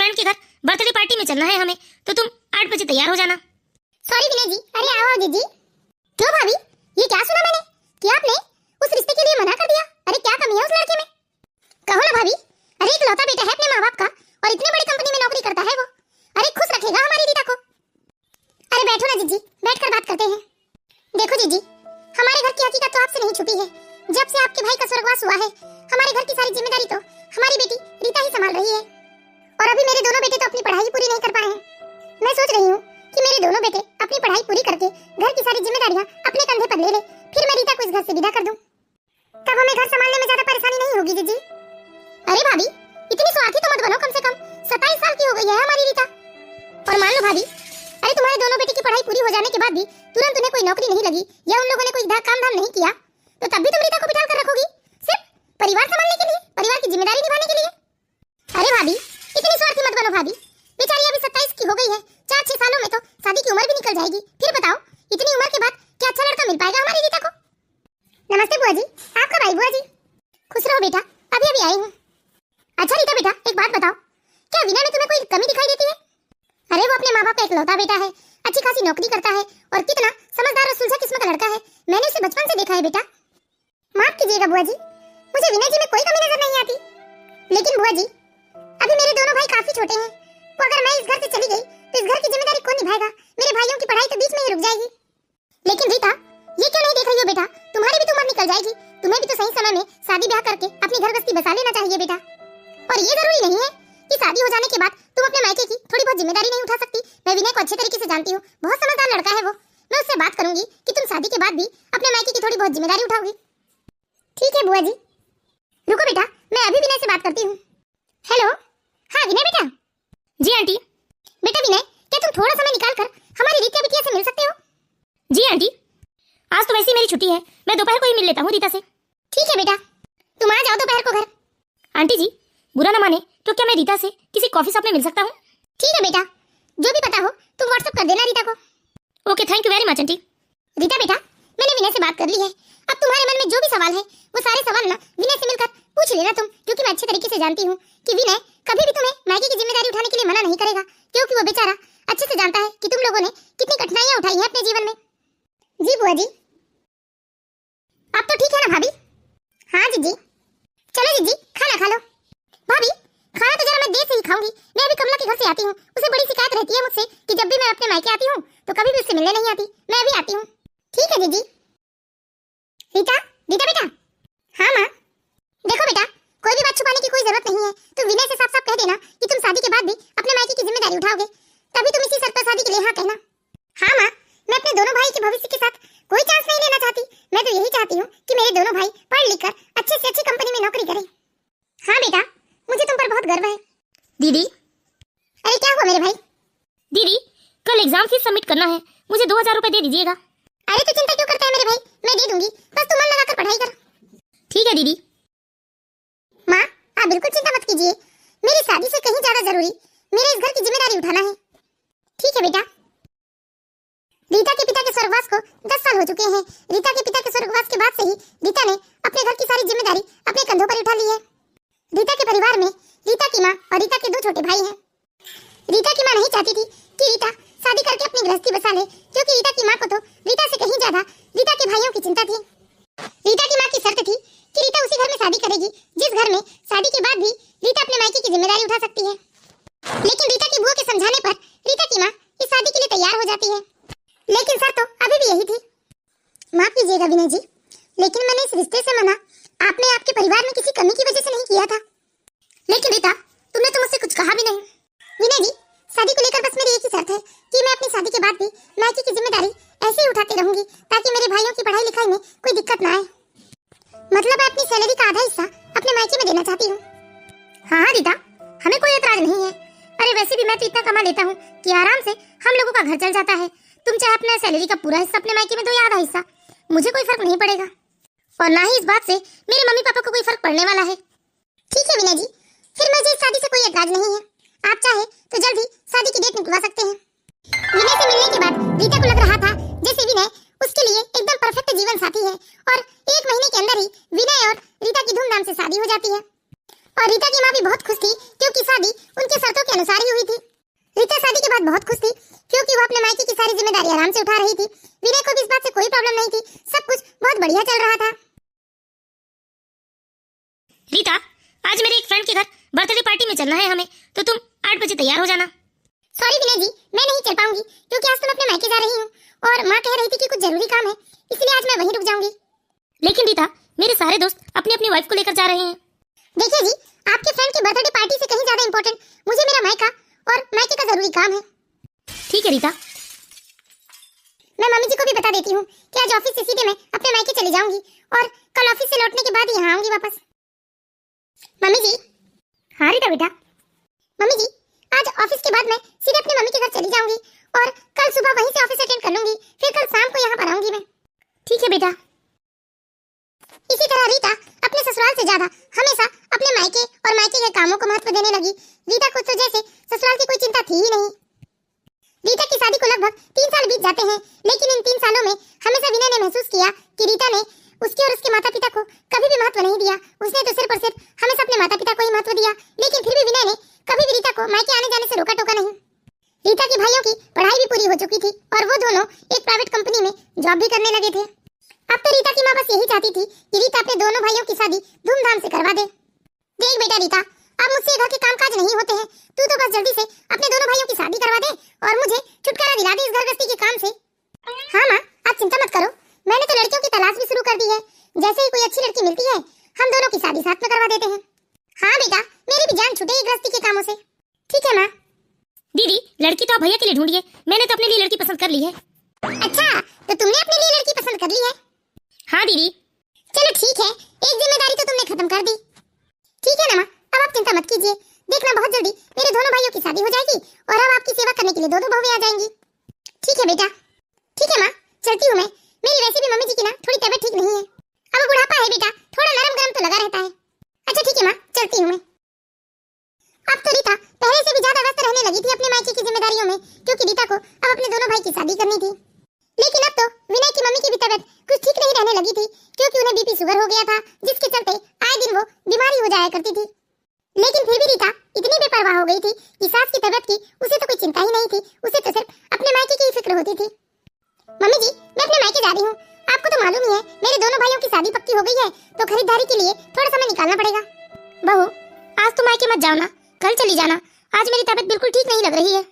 Friend के घर birthday party में चलना है हमें, तो तुम 8 बजे तैयार हो जाना। सॉरी विनय जी, अरे आओ दीदी। क्यों भाभी, ये क्या सुना मैंने कि आपने उस रिश्ते के लिए मना कर दिया? अरे क्या कमी है उस लड़के में? कहो ना भाभी। अरे एक लौता बेटा है अपने माँ बाप का और इतनी बड़ी कंपनी में नौकरी करता है वो। अरे खुश रखेगा हमारी रीता को। अरे बैठो ना जीजी, बैठकर बात करते हैं। देखो जीजी, हमारे घर की हकीकत तो आपसे नहीं छुपी है। जब से आपके भाई का स्वर्गवास हुआ है, हमारे घर की सारी जिम्मेदारी तो हमारी बेटी रीता ही संभाल रही है। और अभी मेरे दोनों बेटे तो अपनी पढ़ाई पूरी नहीं कर पाए हैं। मैं सोच रही हूँ कि मेरे दोनों बेटे अपनी पढ़ाई पूरी करके घर की सारी जिम्मेदारियाँ अपने कंधे पर ले ले, फिर मैं रीता को इस घर से विदा कर दूँ। तब हमें घर संभालने में ज्यादा परेशानी नहीं होगी जीजी। अरे भाभी, इतनी स्वार्थी तो मत बनो। कम से कम 27 साल की हो गई है हमारी रीता। और मान लो भाभी, अरे तुम्हारे दोनों बेटे की पढ़ाई पूरी हो जाने के बाद भी तुरंत उन्हें कोई नौकरी नहीं लगी या उन लोगों ने कोई काम धाम नहीं किया, तो तब भी तुम रीता को बिठा कर रखोगी सिर्फ परिवार संभालने के लिए, परिवार की जिम्मेदारी निभाने के लिए? अरे भाभी, इतनी स्वार्थी मत बनो भाभी। बेचारी अभी 27 की हो गई है, 4-6 सालों में तो शादी की उम्र भी निकल जाएगी। फिर बताओ, इतनी उम्र के बाद क्या अच्छा लड़का मिल पाएगा हमारी रीता को? नमस्ते बुआ जी। आपका भाई बुआ जी। खुश रहो बेटा, अभी अभी आई हूँ। अच्छा रीता बेटा, एक बात बताओ, क्या विनय में तुम्हें कोई कमी दिखाई देती है? अरे वो अपने माँ बाप का इकलौता बेटा है, अच्छी खासी नौकरी करता है और कितना समझदार और सुलझा किस्म का लड़का है। मैंने उसे बचपन से देखा है बेटा। माफ कीजिएगा बुआ जी, मुझे विनय जी में कोई कमी नजर नहीं आती। लेकिन बुआ जी, अभी मेरे दोनों भाई काफी छोटे हैं, तो अगर मैं इस घर से चली गई तो इस घर की जिम्मेदारी कौन निभाएगा? मेरे भाइयों की पढ़ाई तो बीच में ही रुक जाएगी। लेकिन रीता, ये क्यों नहीं देख रही हो बेटा? तुम्हारी भी तो उम्र निकल जाएगी, तुम्हें भी तो सही समय में शादी ब्याह करके अपनी घर गृहस्थी बसा लेना चाहिए बेटा। और ये जरूरी नहीं है कि शादी हो जाने के बाद तुम अपने मायके की थोड़ी बहुत जिम्मेदारी नहीं उठा सकती। मैं विनय को अच्छे तरीके से जानती हूँ, बहुत समझदार लड़का है वो। मैं उससे बात करूंगी कि तुम शादी के बाद भी अपने मायके की थोड़ी बहुत जिम्मेदारी उठाओगी। ठीक है बुआ जी। रुको बेटा, मैं अभी विनय से बात करती हूँ। हेलो, हाँ विनय बेटा। जी आंटी। बेटा विनय, क्या तुम थोड़ा समय निकाल कर हमारी रीता बिटिया से मिल सकते हो? जी आंटी, आज तो वैसे मेरी छुट्टी है, मैं दोपहर को ही मिल लेता हूँ रीता से। ठीक है बेटा, तुम आ जाओ दोपहर को घर। आंटी जी, बुरा ना माने तो क्या मैं रीता से किसी कॉफी शॉप में मिल सकता हूँ? ठीक है बेटा, जो भी पता हो तुम व्हाट्सएप कर देना रीता को। Okay, thank you very much aunty. Rita बेटा, मैंने विनय से बात कर ली है। अब तुम्हारे मन में जो भी सवाल है वो सारे सवाल ना विनय से मिलकर पूछ लेना तुम, क्योंकि मैं अच्छे तरीके से जानती हूँ कि विनय कभी भी तुम्हें मायके की जिम्मेदारी उठाने के लिए मना नहीं करेगा, क्योंकि वो बेचारा अच्छे से जानता है कि तुम लोगों ने कितनी कठिनाइयां उठाई हैं अपने जीवन में। जी बुआ जी। अब तो ठीक है ना भाभी? हाँ जीजी। चलो जीजी, खाना खा लो। भाभी, खाना तो जरा मैं देर से ही खाऊंगी। मैं अभी कमला के घर से आती हूँ, उसे बड़ी शिकायत रहती है मुझसे कि जब भी मैं अपने मायके आती हूँ तो कभी भी उससे मिलने नहीं आती। मैं अभी आती हूँ। ठीक है जीजी। रीता, रीता बेटा। हाँ माँ। देखो बेटा, कोई भी बात छुपाने की कोई जरूरत नहीं है। तुम विनय से साफ साफ कह देना कि तुम शादी के बाद भी अपने मायके की जिम्मेदारी उठाओगे, तभी तुम इसी शर्त पर शादी के लिए हाँ कहना। हाँ माँ, मैं अपने दोनों भाई के भविष्य के साथ कोई चांस नहीं लेना चाहती। मैं तो यही चाहती हूँ कि मेरे दोनों भाई पढ़ लिख कर अच्छे से अच्छी कंपनी में नौकरी करें। हाँ बेटा, मुझे तुम पर बहुत गर्व है। दीदी। अरे क्या हुआ मेरे भाई? दीदी, कल एग्जाम फीस सबमिट करना है, मुझे 2000 रुपए दे दीजिएगा। अरे तो चिंता क्यों करता है मेरे भाई, मैं दे दूंगी, बस तुम मन लगाकर पढ़ाई कर। ठीक है दीदी। माँ, आप बिल्कुल चिंता मत कीजिए, मेरी शादी से कहीं ज्यादा जरूरी मेरे इस घर की जिम्मेदारी उठाना है। ठीक है बेटा। रीता के पिता के स्वर्गवास को 10 साल हो चुके हैं। रीता के पिता के स्वर्गवास के बाद से ही रीता ने अपने घर की सारी जिम्मेदारी अपने कंधों पर उठा ली है। रीता के परिवार में रीता की माँ और रीता के 2 छोटे भाई हैं। रीता की माँ नहीं चाहती थी कि रीता शादी करके अपनी गृहस्थी बसा ले, क्योंकि रीता की माँ को तो रीता से कहीं ज्यादा रीता के भाइयों की चिंता थी। रीता की माँ की शर्त थी कि रीता उसी घर में शादी करेगी जिस घर में शादी के बाद भी रीता अपने मायके की जिम्मेदारी उठा सकती है। लेकिन रीता की बुआ के समझाने पर रीता की माँ इस शादी के लिए तैयार हो जाती है। लेकिन शर्त तो अभी भी यही थी। माफ कीजिएगा विनय जी, लेकिन मैंने इस रिश्ते से मना आपने आपके परिवार में किसी कमी की वजह से नहीं किया था। लेकिन रीता, तुमने तो मुझसे कुछ कहा भी नहीं। विनय जी, शादी को लेकर बस मेरी एक ही शर्त है कि मैं अपनी शादी के बाद भी मायके की जिम्मेदारी ऐसे ही उठाती रहूंगी, ताकि मेरे भाइयों की पढ़ाई लिखाई में कोई दिक्कत ना आए। मतलब मैं अपनी सैलरी का आधा हिस्सा अपने मायके में देना चाहती हूँ। हाँ रीता, हमें कोई एतराज नहीं है। अरे वैसे भी मैं तो इतना कमा लेता हूँ कि आराम से हम लोगों का घर चल जाता है। तुम चाहे अपना सैलरी का पूरा हिस्सा अपने मायके में दो या आधा हिस्सा, मुझे कोई फर्क नहीं पड़ेगा। और ना ही इस बात से मेरे मम्मी पापा को कोई फर्क पड़ने वाला है। ठीक है विनय जी, फिर मुझे इस शादी से कोई एतराज नहीं है। आप चाहे तो जल्द ही शादी की डेट निकलवा सकते हैं। विनय से मिलने के बाद रीता को लग रहा था जैसे विनय उसके लिए एकदम परफेक्ट जीवन साथी है, और 1 महीने के अंदर ही विनय और रीता की धूमधाम से शादी हो जाती है। और रीता की माँ भी बहुत खुश थी, क्योंकि शादी उनके शर्तों के के अनुसार ही हुई थी। रीता शादी के बाद बहुत खुश थी क्योंकि वो अपने मायके की सारी जिम्मेदारी आराम से उठा रही थी। विनय को भी इस बात से कोई प्रॉब्लम नहीं थी, सब कुछ बहुत बढ़िया चल रहा था। रीता, आज मेरे एक फ्रेंड के घर बर्थडे पार्टी में चलना है हमें, तो तुम 8 बजे तैयार हो जाना। सॉरी विनय जी, मैं नहीं चल पाऊंगी क्योंकि आज तो मैं अपने मायके जा रही हूँ और माँ कह रही थी कि कुछ जरूरी काम है, इसलिए आज मैं वहीं रुक जाऊंगी। लेकिन रीता, मेरे सारे दोस्त अपनी अपनी वाइफ को लेकर जा रहे हैं। देखिए जी, आपके फ्रेंड की बर्थडे पार्टी से कहीं ज्यादा इंपॉर्टेंट मुझे मेरा मायका और मायके का जरूरी काम है। ठीक है रीता। मैं मम्मी जी को भी बता देती हूँ कि आज ऑफिस से सीधे मैं अपने मायके चली जाऊंगी और कल ऑफिस से लौटने के बाद यहाँ आऊंगी वापस। मम्मी जी। हाँ रीता बेटा। मम्मी जी, आज ऑफिस के बाद मैं सीधे अपनी मम्मी के घर चली जाऊंगी और कल सुबह वहीं से ऑफिस अटेंड कर लूंगी, फिर कल शाम को यहाँ पर आऊंगी मैं। ठीक है बेटा। इसी तरह रीता अपने ससुराल से ज्यादा हमेशा अपने मायके और मायके के कामों को महत्व देने लगी। रीता को तो जैसे ससुराल की कोई चिंता थी ही नहीं। रीता की शादी को लगभग 3 साल बीत जाते हैं, लेकिन इन 3 सालों में हमेशा विनय ने महसूस किया कि रीता ने उसके और उसके माता पिता को कभी भी महत्व नहीं दिया। उसने तो सिर्फ और सिर्फ हमेशा अपने माता पिता को ही महत्व दिया, लेकिन फिर भी विनय ने कभी भी रीता को मायके आने जाने से रोका टोका नहीं। रीता के भाइयों की पढ़ाई भी पूरी हो चुकी थी और वो दोनों एक प्राइवेट कंपनी में जॉब भी करने लगे थे। अब तो रीता की माँ बस यही चाहती थी कि रीता अपने दोनों भाइयों की शादी धूमधाम से करवा दे। देख बेटा रीता, अब मुझसे घर के कामकाज नहीं होते हैं, तू तो बस जल्दी से अपने दोनों भाइयों की शादी करवा दे और मुझे छुटकारा दिला दे इस घर गृहस्थी के काम से। हाँ माँ, आप चिंता मत करो, मैंने तो लड़कियों की तलाश भी शुरू कर दी है। जैसे ही कोई अच्छी लड़की मिलती है हम दोनों की शादी साथ में करवा देते हैं। हाँ बेटा, मेरी भी जान छूटेगी गृहस्थी के कामों से। ठीक है माँ। दीदी, लड़की तो आप भैया के लिए ढूंढिए, मैंने तो अपने लिए लड़की पसंद कर ली है। अच्छा, तो तुमने अपने लिए लड़की पसंद कर ली है? हाँ दीदी। चलो ठीक है, एक जिम्मेदारी तो तुमने खत्म कर दी। ठीक है ना माँ, अब आप चिंता मत कीजिए, देखना बहुत जल्दी मेरे दोनों भाइयों की शादी हो जाएगी और अब आपकी सेवा करने के लिए 2 बहुएं आ जाएंगी। ठीक है बेटा। ठीक है माँ, चलती हूँ मैं। मेरी वैसे भी मम्मी जी की ना थोड़ी तबीयत ठीक नहीं है, अब बुढ़ापा है बेटा, थोड़ा नरम गरम तो लगा रहता है। अच्छा ठीक है माँ, चलती हूँ मैं। अब तो रीता पहले से भी ज्यादा व्यस्त रहने लगी थी अपने मायके की जिम्मेदारियों में, क्योंकि रीता को अब अपने दोनों भाई की शादी करनी थी। लेकिन अब तो विनय की मम्मी की भी तबीयत कुछ ठीक नहीं रहने लगी थी, क्योंकि उन्हें बीपी शुगर हो गया था, जिसके चलते आए दिन वो बीमारी हो जाया करती थी। लेकिन फिर भी रीता इतनी बेपरवाह हो गई थी कि सास की तबीयत की उसे तो कोई चिंता ही नहीं थी, उसे तो सिर्फ अपने मायके की ही फिक्र होती थी। मम्मी जी, मैं अपने मायके जा रही हूँ, आपको तो मालूम ही है मेरे दोनों भाइयों की शादी पक्की हो गई है, तो खरीदारी के लिए थोड़ा समय निकालना पड़ेगा। बहू, आज तुम मायके मत जाओ ना, कल चली जाना, आज मेरी तबीयत बिल्कुल ठीक नहीं लग रही है।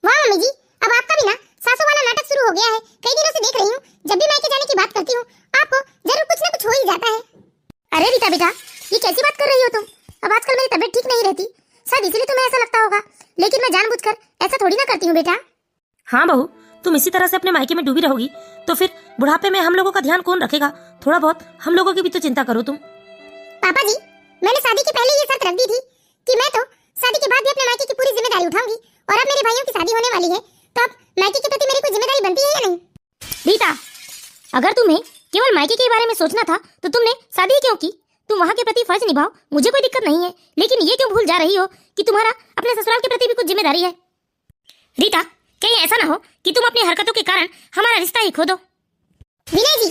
वाह मम्मी जी, अब आपका भी ना सासू वाला नाटक शुरू हो गया है। कई दिनों से देख रही हूँ, जब भी मायके जाने की बात करती हूँ आपको जरूर कुछ ना कुछ हो ही जाता है। अरे रीता बेटा, ये कैसी बात कर रही हो तुम? अब आजकल मेरी तबीयत ठीक नहीं रहती, शायद इसलिए तुम्हें ऐसा लगता होगा, लेकिन मैं जानबूझकर ऐसा थोड़ी ना करती हूँ बेटा। हाँ बहू, तुम इसी तरह से अपने मायके में डूबी रहोगी तो फिर बुढ़ापे में हम लोगों का ध्यान कौन रखेगा? थोड़ा बहुत हम लोगों की भी तो चिंता करो तुम। पापा जी, मैंने शादी के पहले ये शर्त रख दी थी कि मैं तो शादी के बाद भी अपने मायके की पूरी जिम्मेदारी उठाऊंगी, और अब मेरे भाइयों की शादी होने वाली है, तो अब मायके के प्रति मेरी कोई जिम्मेदारी बनती है या नहीं? रीता, अगर तुम्हें केवल मायके के बारे में सोचना था तो तुमने शादी क्यों की? तुम वहाँ के प्रति फर्ज निभाओ, मुझे कोई दिक्कत नहीं है, लेकिन ये क्यों भूल जा रही हो कि तुम्हारा अपने ससुराल के प्रति भी कुछ जिम्मेदारी है। रीता, कहीं ऐसा ना हो कि तुम अपनी हरकतों के कारण हमारा रिश्ता ही खो दो। विनय जी,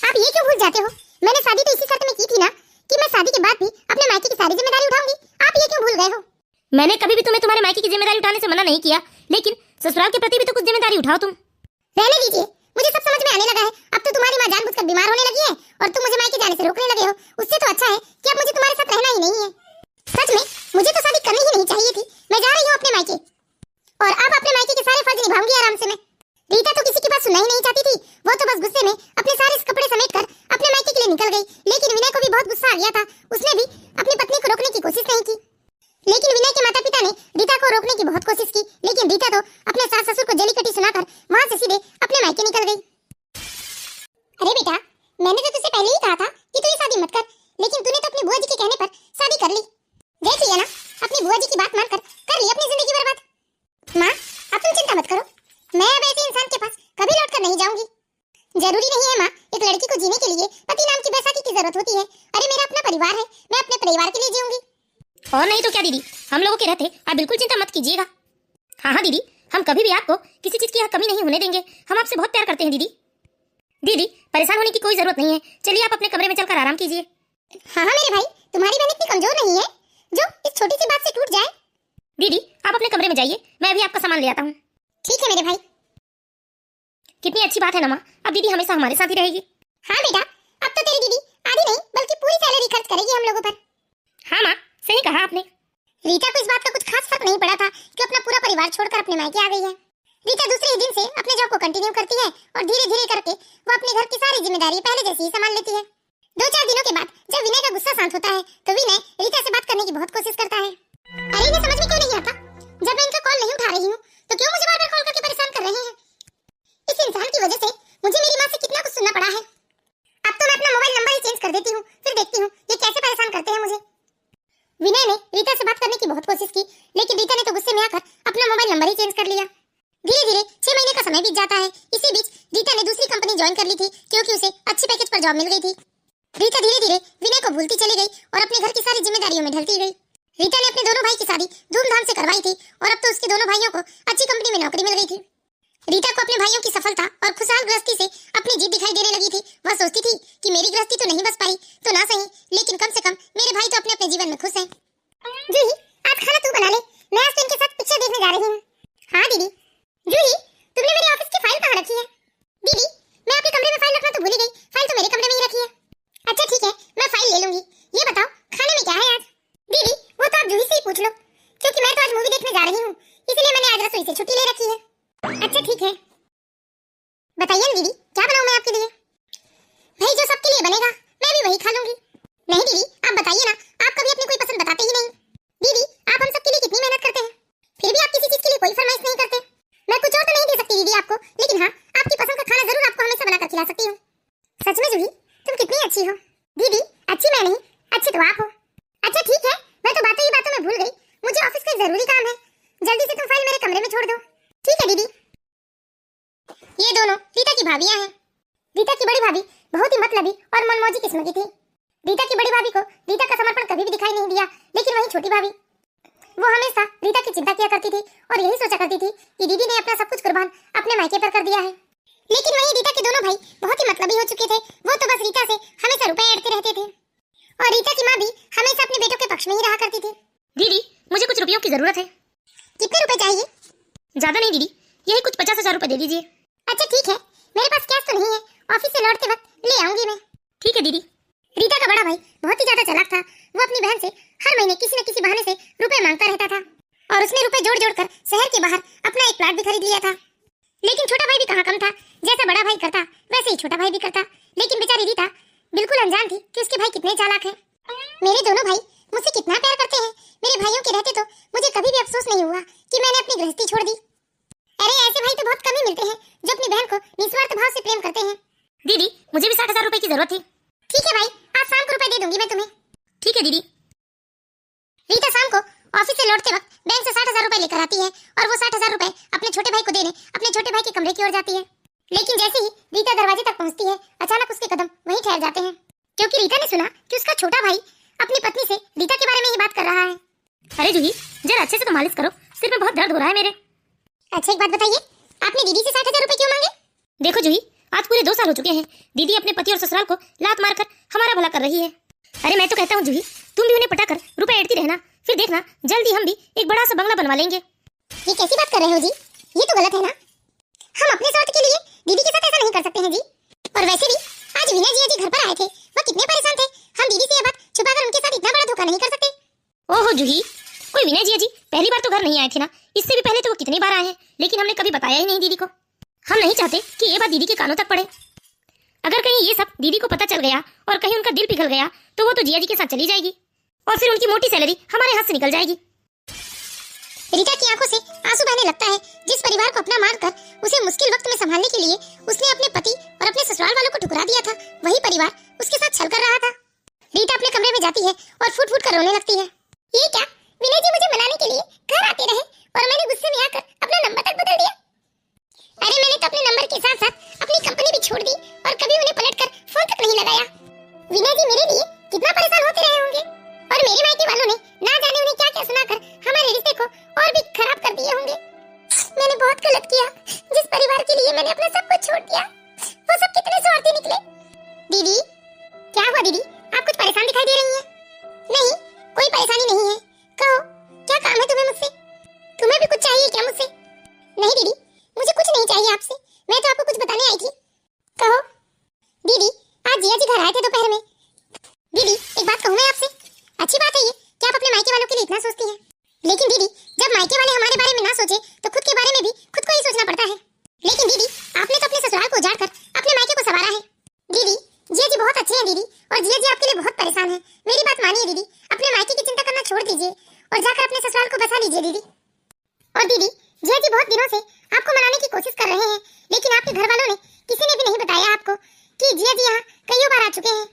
आप ये क्यों भूल जाते हो? मैंने शादी तो इसी शर्त में की थी ना कि मैं शादी के बाद भी अपने मायके की सारी जिम्मेदारी उठाऊंगी, आप ये क्यों भूल गए हो? मैंने कभी भी तुम्हें तुम्हारे मायके की जिम्मेदारी उठाने से मना नहीं किया, लेकिन ससुराल के प्रति भी तो कुछ जिम्मेदारी उठाओ तुम। रहने दीजिए, मुझे सब समझ में आने लगा है। अब तो तुम्हारी माँ जानबूझकर बीमार होने लगी है और तुम मुझे मायके जाने से रोकने लगे हो। उससे तो अच्छा है कि अब मुझे तुम्हारे साथ रहना ही नहीं है। सच में मुझे तो शादी करनी ही नहीं चाहिए थी। मैं जा रही हूँ अपने मायके, और अब अपने मायके के सारे फर्ज निभाऊंगी आराम से मैं। रीता तो किसी की बात सुनना ही नहीं चाहती थी, वो तो बस गुस्से में अपने सारे कपड़े समेटकर अपने मायके के लिए निकल गई। लेकिन विनय को भी बहुत गुस्सा आ गया था, उसने भी अपनी पत्नी को रोकने की कोशिश नहीं की। लेकिन विनय के माता पिता ने रीता को रोकने की बहुत कोशिश की, लेकिन रीता तो अपने सास ससुर को जलीकटी सुनाकर वहां से सीधे अपने मायके निकल गई। अरे बेटा, मैंने तो तुझसे पहले ही कहा था कि तू ये शादी मत कर, लेकिन तूने तो अपनी बुआ जी के कहने पर शादी कर ली। देख लिया ना, अपनी बुआ जी की बात मानकर कर ली अपनी जिंदगी बर्बाद। माँ, अब तुम चिंता मत करो, मैं अब ऐसे इंसान के पास कभी लौट कर नहीं जाऊंगी। जरूरी नहीं है माँ, एक लड़की को जीने के लिए पति नाम की बैसाखी की जरूरत होती है। अरे मेरा अपना परिवार है, मैं अपने परिवार के लिए जीऊंगी। और नहीं तो क्या दीदी, हम लोगों के रहते आप बिल्कुल चिंता मत कीजिएगा। हाँ हाँ दीदी, हम कभी भी आपको किसी चीज की कमी नहीं होने देंगे, हम आपसे बहुत प्यार करते हैं दीदी। दीदी, परेशान होने की कोई जरूरत नहीं है, चलिए आप अपने कमरे में चलकर आराम कीजिए। हाँ हाँ मेरे भाई, तुम्हारी बहन इतनी कमजोर नहीं है जो इस छोटी सी बात से टूट जाए। दीदी, आप अपने कमरे में जाइए, मैं अभी आपका सामान ले आता हूँ। ठीक है मेरे भाई। कितनी अच्छी बात है ना माँ, अब दीदी हमेशा हमारे साथ ही रहेगी। हाँ बेटा, अब तो तेरी दीदी आधी नहीं बल्कि पूरी सैलरी खर्च करेगी हम लोगों पर। हाँ माँ, सही कहा आपने। रीता को इस बात का कुछ खास फर्क नहीं पड़ा था कि अपना पूरा परिवार छोड़कर अपने मायके आ गई है। रीता दूसरे ही दिन से अपने जॉब को कंटिन्यू करती है और धीरे धीरे करके वो अपने घर की सारी जिम्मेदारी पहले जैसी ही संभाल लेती है। 2-4 दिनों के बाद जब विनय का गुस्सा शांत होता है तो विनय रीता से बात करने की बहुत कोशिश करता है। अरे इन्हें समझ में क्यों नहीं आता, जब मैं इनका कॉल नहीं उठा रही हूँ तो क्यों मुझे बार-बार कॉल करके परेशान कर रहे हैं। इस इंसान की वजह से मुझे मेरी माँ से कितना कुछ सुनना पड़ा है। अब तो मैं अपना मोबाइल नंबर ही चेंज कर देती हूँ, फिर देखती हूँ ये कैसे परेशान करते हैं मुझे। विनय ने रीता से बात करने की बहुत कोशिश की, लेकिन रीता ने तो गुस्से में आकर अपना मोबाइल नंबर ही चेंज कर लिया। धीरे धीरे 6 महीने का समय बीत जाता है। इसी बीच रीता ने दूसरी कंपनी ज्वाइन कर ली थी क्योंकि उसे अच्छी पैकेज पर जॉब मिल गई थी। रीता धीरे धीरे विनय को भूलती चली गई और अपने घर की सारी जिम्मेदारियों में ढलती गई। रीता ने अपने दोनों भाई की शादी धूमधाम से करवाई थी और अब तो उसके दोनों भाइयों को अच्छी कंपनी में नौकरी मिल गई थी। रीता को अपने भाइयों की सफलता और खुशहाल गृहस्थी से अपनी जीत दिखाई देने लगी थी। वह सोचती थी कि मेरी गृहस्थी तो नहीं बस पाई तो ना सही, लेकिन कम से कम मेरे भाई तो अपने अपने जीवन में खुश हैं। जूही, आज खाना तू बना ले, मैं आज तो इनके साथ पिक्चर देखने जा रही हूँ। हाँ दीदी। जूही, तुमने मेरे ऑफिस की फाइल कहाँ रखी है? दीदी, मैं आपके कमरे में फाइल रखना तो भूल ही गई, फाइल तो मेरे कमरे में ही रखी है। अच्छा ठीक है, मैं फाइल ले लूंगी। ये बताओ खाने में क्या है आज? दीदी, वो तो आप जूही से ही पूछ लो, क्योंकि मैं तो आज मूवी देखने जा रही हूँ, इसलिए मैंने आज रसोई से छुट्टी ले रखी है। अच्छा ठीक है, बताइए दीदी क्या बनाऊं मैं आपके लिए? भाई जो सबके लिए बनेगा मैं भी वही खा लूंगी। नहीं दीदी, आप बताइए ना, आप कभी अपनी कोई पसंद बताते ही नहीं। दीदी, आप हम सबके लिए कितनी मेहनत करते हैं, फिर भी आप किसी चीज के लिए कोई फरमाइश नहीं करते। मैं कुछ और तो नहीं दे सकती दीदी आपको, लेकिन हाँ आपकी पसंद का खाना जरूर आपको हमेशा बनाकर खिला सकती हूँ। सच में जूही, तुम कितनी अच्छी हो। दीदी, अच्छी मैं नहीं, अच्छी तो आप हो। अच्छा ठीक है, मैं तो बातों ही बातों में भूल गई, मुझे ऑफिस का जरूरी काम है, जल्दी से तुम फाइल मेरे कमरे में छोड़ दो। ठीक है दीदी। ये दोनों रीता की भाभियां हैं। रीता की बड़ी भाभी बहुत ही मतलबी और मनमौजी किस्म की थी। रीता की बड़ी भाभी को रीता का समर्पण कभी भी दिखाई नहीं दिया, लेकिन वही छोटी भाभी, वो हमेशा रीता की चिंता किया करती थी और यही सोचा करती थी कि दीदी ने अपना सब कुछ कुर्बान अपने मायके पर कर दिया है। लेकिन वही रीता के दोनों भाई बहुत ही मतलबी हो चुके थे, वो तो बस रीता से हमेशा रुपए ऐंठते रहते थे और रीता की माँ भी हमेशा अपने बेटों के पक्ष में ही रहा करती थी। दीदी, मुझे कुछ रुपयों की जरूरत है। कितने रुपए चाहिए? ज्यादा नहीं दीदी, यही कुछ 50,000 रुपए दे दीजिए। अच्छा ठीक है, मेरे पास कैश तो नहीं है, ऑफिस से लौटते वक्त ले आऊंगी मैं। ठीक है दीदी। रीता का बड़ा भाई बहुत ही ज्यादा चालाक था, वो अपनी बहन से हर महीने किसी न किसी बहाने से रुपए मांगता रहता था और उसने रुपए जोड़ जोड़ कर शहर के बाहर अपना एक प्लाट भी खरीद लिया था। लेकिन छोटा भाई भी कहाँ कम था, जैसा बड़ा भाई करता वैसे ही छोटा भाई भी करता। लेकिन बेचारी रीता बिल्कुल अनजान थी कि उसके भाई कितने चालाक हैं। मेरे दोनों भाई मुझसे कितना प्यार करते हैं, मेरे भाइयों के रहते तो मुझे कभी भी अफसोस नहीं हुआ कि मैंने अपनी गृहस्थी छोड़ दी। अरे ऐसे भाई तो बहुत कम ही मिलते हैं जो अपनी बहन को निस्वार्थ भाव से प्रेम करते हैं। दीदी, मुझे भी 60,000 रुपए की जरूरत थी। ठीक है भाई, आज शाम को रुपए दे दूंगी मैं तुम्हें। ठीक है दीदी। रीता शाम को ऑफिस से लौटते वक्त बैंक से 60,000 रुपए लेकर आती है और वो 60,000 रुपए अपने छोटे भाई को देने अपने छोटे भाई के कमरे की ओर जाती है। लेकिन जैसे ही रीता दरवाजे तक पहुंचती है, अचानक उसके कदम वहीं ठहर जाते हैं, क्योंकि रीता ने सुना कि उसका छोटा भाई अपनी पत्नी से रीता के बारे में ही बात कर रहा है। अरे जूही, जरा अच्छे से तो मालिश करो, सिर में बहुत दर्द हो रहा है मेरे। अच्छा एक बात बताइए, आपने दीदी से 60,000 रुपए क्यों मांगे? देखो जूही, आज पूरे 2 साल हो चुके हैं, दीदी अपने पति और ससुराल को लात मारकर हमारा भला कर रही है। अरे मैं तो कहता हूँ जूही, तुम भी उन्हें पटाकर रुपए ऐंठती रहना, फिर देखना जल्दी हम भी एक बड़ा सा बंगला बनवा लेंगे। ये कैसी बात कर रहे हो जी, ये तो गलत है ना। हम अपने स्वार्थ के लिए दीदी के साथ ऐसा नहीं कर सकते हैं जी। और वैसे भी आज विनय जी घर पर आए थे, वो कितने परेशान थे, हम दीदी से ये बात छुपाकर उनके साथ इतना बड़ा धोखा नहीं कर सकते। ओहो जूही, कोई विनय जी पहली बार तो घर नहीं आए थे ना, इससे भी पहले तो वो कितनी बार आए हैं, लेकिन हमने कभी बताया ही नहीं दीदी को। हम नहीं चाहते कि ये बात दीदी के कानों तक पड़े। अगर कहीं ये सब दीदी को पता चल गया और कहीं उनका दिल पिघल गया तो वो तो जिया जी के साथ चली जाएगी और फिर उनकी मोटी सैलरी हमारे हाथ से निकल जाएगी। रीता की आंखों से आंसू बहने लगता है। जिस परिवार को अपना मानकर उसे मुश्किल वक्त में संभालने के लिए उसने अपने पति और अपने ससुराल वालों को ठुकरा दिया था, वही परिवार उसके साथ छल कर रहा था। रीता अपने कमरे में जाती है और फूट फूट कर रोने लगती है। ये क्या, विनय जी मुझे मनाने के लिए घर आते रहे और मैंने गुस्से में आकर अपना नंबर तक बदल दिया। अरे मैंने तो अपने नंबर के साथ साथ अपनी कंपनी भी छोड़ दी और कभी उन्हें पलटकर फोन तक नहीं लगाया। विनय जी मेरे लिए कितना परेशान होते रहे होंगे और मेरे मायके वालों ने ना जाने उन्हें क्या क्या सुनाकर हमारे रिश्ते को और भी खराब कर दिए होंगे। मैंने बहुत गलत किया, जिस परिवार के लिए मैंने अपना सब कुछ छोड़ दिया, वो सब कितने स्वार्थी निकले। दीदी, क्या हुआ दीदी, आप कुछ परेशान दिखाई दे रही हैं? नहीं, कोई परेशानी नहीं है, कहो क्या काम है तुम्हें मुझसे? सोचे तो खुद के बारे में भी खुद को ही सोचना पड़ता है। लेकिन दीदी, आपने तो अपने ससुराल को उजाड़ कर अपने मायके को संवारा है। दीदी, जिया जी बहुत अच्छे हैं दीदी, और जिया जी आपके लिए बहुत परेशान है। मेरी बात मानिए दीदी, अपने मायके की चिंता करना छोड़ दीजिए और जाकर अपने ससुराल को बसा लीजिए दीदी। और दीदी, जिया जी बहुत दिनों से आपको मनाने की कोशिश कर रहे हैं, लेकिन आपके घर वालों ने किसी ने भी नहीं बताया आपको कि जिया जी यहाँ कई बार आ चुके हैं।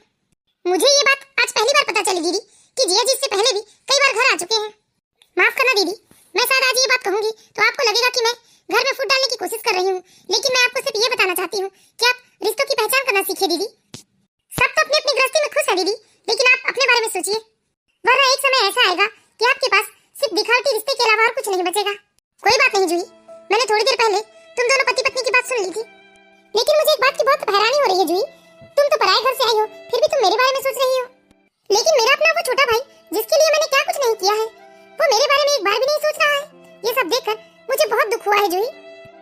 मुझे ये बात आज पहली बार पता चली दीदी कि जिया जी इससे पहले भी कई बार घर आ चुके हैं। माफ करना दीदी, मैं शायद आज ये बात कहूंगी तो आपको लगेगा कि मैं घर में फूट डालने की कोशिश कर रही हूँ, लेकिन मैं आपको सिर्फ ये बताना चाहती हूँ कि आप रिश्तों की पहचान करना सीखिए दीदी। सब तो अपनी अपनी गृहस्थी में खुश है दीदी, लेकिन आप अपने बारे में सोचिए, वरना एक समय ऐसा आएगा कि आपके पास सिर्फ दिखावटी रिश्ते के अलावा और कुछ नहीं बचेगा। कोई बात नहीं जूही, मैंने थोड़ी देर पहले तुम दोनों पति पत्नी की बात सुन ली थी, लेकिन मुझे एक बात की बहुत हैरानी हो रही है जूही, तुम तो पराए घर से आई हो, फिर भी तुम मेरे बारे में सोच रही हो। लेकिन मेरा अपना वो छोटा भाई जिसके लिए मैंने क्या कुछ नहीं किया है, वो मेरे बारे में एक बार भी नहीं सोच रहा है। ये सब देखकर मुझे बहुत दुख हुआ है जूही,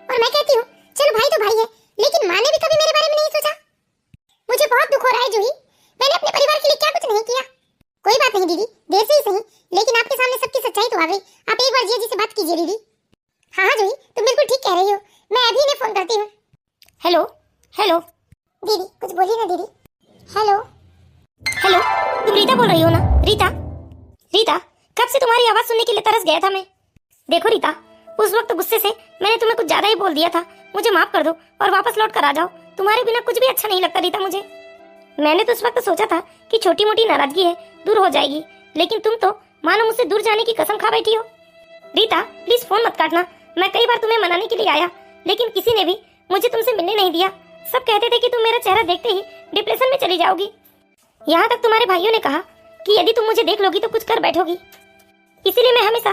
और मैं कहती हूँ चलो भाई तो भाई है, लेकिन माँ ने भी कभी मेरे बारे में नहीं सोचा। मुझे बहुत दुख हो रहा है जूही, मैंने अपने परिवार के लिए क्या कुछ नहीं किया। कोई बात नहीं दीदी, देर से ही सही, लेकिन आपके सामने सबकी सच्चाई तो आ गई। आप एक बार जिया जी से बात कीजिए दीदी। हाँ हाँ जूही, तुम बिल्कुल ठीक कह रही हो, मैं अभी इन्हें फोन करती हूँ। हेलो हेलो दीदी कुछ बोलिए ना दीदी। हेलो हेलो, तुम रीता बोल रही हो ना? रीता, रीता, कब से तुम्हारी आवाज सुनने के लिए तरस गया था मैं। देखो रीता, उस वक्त गुस्से से मैंने तुम्हें कुछ ज्यादा ही बोल दिया था, मुझे माफ कर दो और वापस लौट कर आ जाओ। तुम्हारे बिना कुछ भी अच्छा नहीं लगता रीता मुझे। मैंने तो उस वक्त सोचा था कि छोटी मोटी नाराजगी है, दूर हो जाएगी, लेकिन तुम तो मानो मुझसे दूर जाने की कसम खा बैठी हो। रीता प्लीज फोन मत काटना, मैं कई बार तुम्हें मनाने के लिए आया, लेकिन किसी ने भी मुझे तुमसे मिलने नहीं दिया। सब कहते थे कि तुम मेरा चेहरा देखते ही डिप्रेशन में चली जाओगी। यहाँ तक तुम्हारे भाइयों ने कहा कि यदि तुम मुझे देख लोगी तो कुछ कर बैठोगी, इसीलिए मैं हमेशा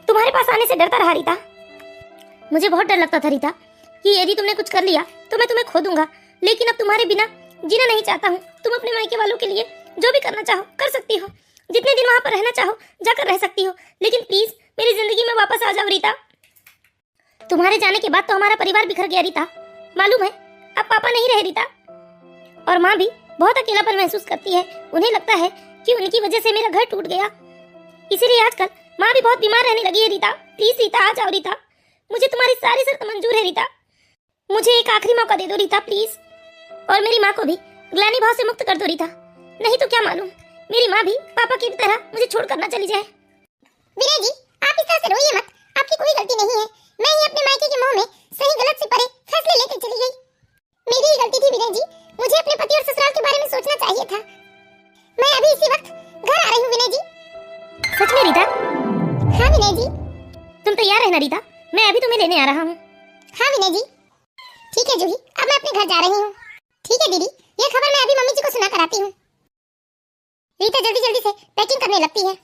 तुम्हारे पास आने से डरता रहा रीता। मुझे बहुत डर लगता था रीता कि यदि तुमने कुछ कर लिया तो मैं तुम्हें खो दूंगा, लेकिन अब तुम्हारे बिना जीना नहीं चाहता हूँ। तुम अपने मायके वालों के लिए जो भी करना चाहो कर सकती हो, जितने दिन वहाँ पर रहना चाहो जाकर रह सकती हो, लेकिन प्लीज मेरी जिंदगी में वापस आ जाओ रीता। तुम्हारे जाने के बाद तो हमारा परिवार बिखर गया रीता, मालूम है अब पापा नहीं रहे रीता, और माँ भी बहुत अकेलापन महसूस करती है। उन्हें लगता है कि उनकी वजह से मेरा घर टूट गया, इसीलिए आजकल माँ भी बहुत बीमार रहने लगी है रीता। प्लीज रीता आ जाओ रीता, मुझे तुम्हारी सारी शर्त मंजूर है रीता, मुझे एक आखिरी मौका दे दो रीता प्लीज, और मेरी माँ को भी ग्लानि भाव से मुक्त कर दो रीता, नहीं तो क्या मालूम मेरी माँ भी पापा की तरह मुझे छोड़कर ना चली जाए। विनय जी, आप इस तरह से रोइए मत, आपकी कोई गलती नहीं है। मैं ही अपने मायके के मोह में सही गलत से परे फैसले लेकर चली गई। मेरी ही गलती थी विनय जी, मुझे अपने पति और ससुराल के बारे में सोचना चाहिए था। मैं अभी इसी वक्त घर आ रही हूँ विनय जी। सच में रीता? हाँ विनय जी। तुम तैयार रहना रीता, मैं अभी तुम्हें लेने आ रहा हूँ। हाँ विनय जी। ठीक है जूही, अब मैं अपने घर जा रही हूँ। ठीक है दीदी, ये खबर मैं अभी मम्मी जी को सुना कर आती हूँ। रीता जल्दी जल्दी से पैकिंग करने लगती है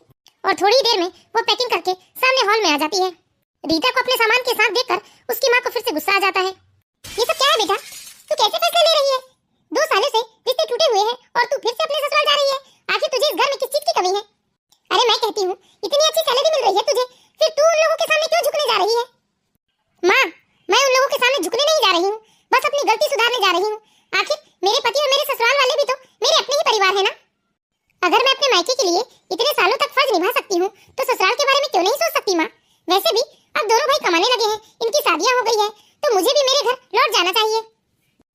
और थोड़ी देर में वो पैकिंग करके सामने हॉल में आ जाती है। रीता को अपने सामान के साथ देखकर उसकी माँ को फिर से गुस्सा आ जाता है। ये सब क्या है बेटा, तू कैसे फैसले ले रही है? 2 सालों से रिश्ते टूटे हुए हैं और तू फिर से अपने ससुराल जा रही है। आखिर तुझे इस घर में किस चीज की कमी है? अरे मैं कहती हूँ इतनी अच्छी सैलरी मिल रही है तुझे, फिर तू उन लोगों के सामने क्यों झुकने जा रही है? माँ, मैं उन लोगों के सामने झुकने नहीं जा रही हूँ, बस अपनी गलती सुधारने जा रही हूँ। आखिर मेरे पति और मेरे ससुराल वाले भी तो मेरे अपने ही परिवार है ना। अगर मैं अपने मायके के लिए इतने सालों तक फर्ज निभा सकती हूँ तो ससुराल के बारे में क्यों नहीं सोच सकती माँ? वैसे भी अब दोनों भाई कमाने लगे हैं, इनकी शादियाँ हो गई है, तो मुझे भी मेरे घर लौट जाना चाहिए।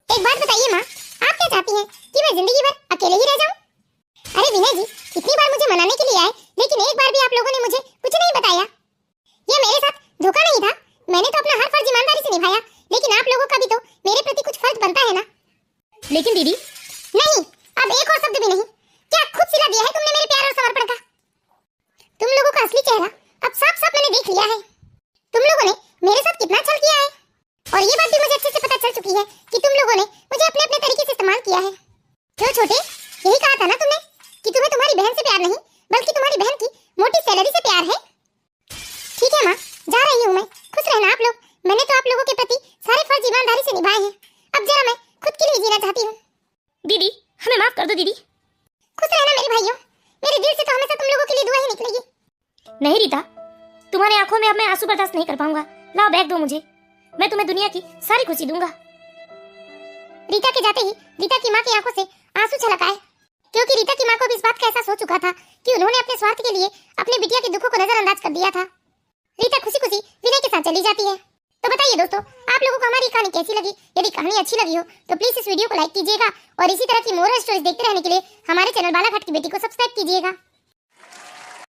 एक बात बताइए माँ, आप क्या चाहती हैं कि मैं जिंदगी भर अकेले ही रह जाऊँ? अरे विनय जी, इतनी बार मुझे मनाने के लिए आए, लेकिन एक बार भी आप लोगों ने मुझे कुछ नहीं बताया। ये मेरे साथ धोखा नहीं था, मैंने तो अपना हर फर्ज ईमानदारी से निभाया, लेकिन आप लोगों का भी तो मेरे प्रति कुछ फर्ज बनता है ना। लेकिन दीदी नहीं, अब एक और शब्द भी नहीं। क्या खूब सिला दिया है तुमने मेरे प्यार और समर्पण का। तुम लोगों का असली चेहरा अब साफ साफ मैंने देख लिया है। तुम लोगों ने मेरे साथ कितना छल किया है, और ये बात भी मुझे अच्छे से पता चल चुकी है कि तुम लोगों ने मुझे अपने अपने तरीके से इस्तेमाल किया है। क्यों छोटे, यही कहा था ना तुमने कि तुम्हें तुम्हारी बहन से प्यार नहीं बल्कि तुम्हारी बहन की मोटी सैलरी से प्यार है। ठीक है माँ, जा रही हूँ मैं, खुश रहना आप लोग। मैंने तो आप लोगों के प्रति सारे फर्ज ईमानदारी से निभाए हैं, अब जरा मैं खुद के लिए जीना चाहती हूँ। दीदी हमें माफ कर दो दीदी। खुश रहना मेरे भाइयों, मेरे दिल से तो हमेशा तुम लोगों के लिए दुआ ही निकलेगी। नहीं रीता, तुम्हारी आंखों में अब मैं आंसू बर्दाश्त नहीं कर पाऊंगा। लाओ बैग दो मुझे, मैं तुम्हें दुनिया की सारी खुशी दूंगा। रीता के जाते ही रीता की माँ की आंखों से आंसू छलक आए, क्योंकि रीता की माँ को भी इस बात का एहसास हो चुका था कि उन्होंने अपने स्वार्थ के लिए अपने बिटिया के दुखों को नजरअंदाज कर दिया था। रीता खुशी खुशी विनय के साथ साथ चली जाती है। तो बताइए दोस्तों, आप लोगों को हमारी कहानी कैसी लगी? यदि कहानी अच्छी लगी हो तो प्लीज इस वीडियो को लाइक कीजिएगा और इसी तरह की मोरल स्टोरीज देखते रहने के लिए हमारे चैनल बालाघाट की बेटी को सब्सक्राइब कीजिएगा।